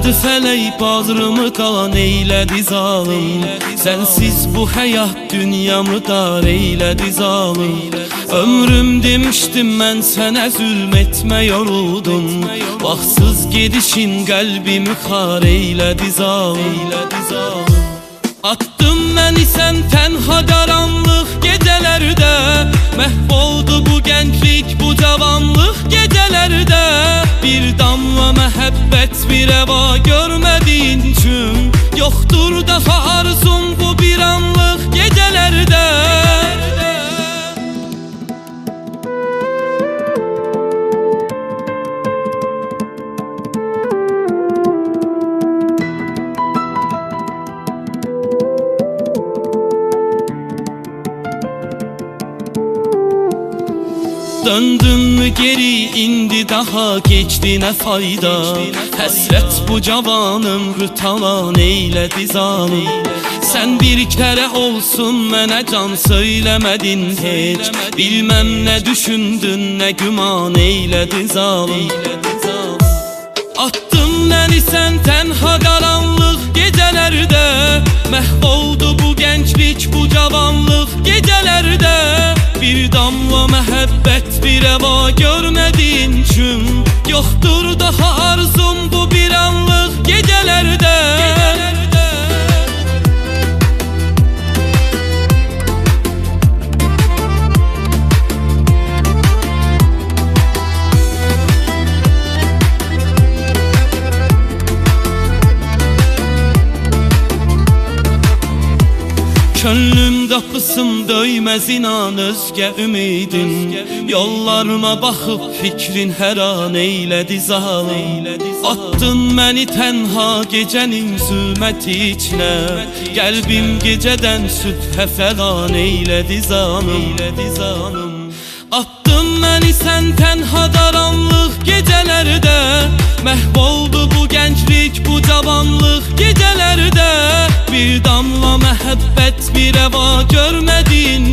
Verdi felek bağrımı kan eyledi zalim. Sensiz bu hayat dünyamı dar eyledi zalim. Ömrüm demiştim ben sana zulmetme yoruldum. Baksız gidişin kalbimi kar eyledi zalim. Attım beni sen tenha karanlık gecelerde. Mahvoldu bu gençlik bu cavanlık gecelerde. Bir damla mehabbet bir eva görmediğin için yoktur daha arzum bu bir anlık gecelerde. Döndün mü geri indi daha geçti ne fayda. Hasret bu cavan ömrü talan eyledi zalim. Sen bir kere olsun mene can söylemedin hiç. Bilmem ne düşündün ne güman eyledi zalim. Attın beni sen tenha karanlık gecelerde. Mahvoldu bu gençlik bu cavanlık gecelerde. Bir damla mehabbet bir eva görmediğin için yoktur daha arzum bu bir anlık gecelerde. Könlümdə qısım döyməz inan özgə ümidim. Yollarıma baxıb fikrin hər an eylədi zalim. Attın məni tənha gecənin zülməti içinə. Qəlbim gecədən sübhə fəlan eylədi zalim. Attın məni sən tənha qaranlıq gecələrdə. Mahvoldu bu gençlik bu cavanlık gecelerde. Bir damla mehabbet bir eva görmediğin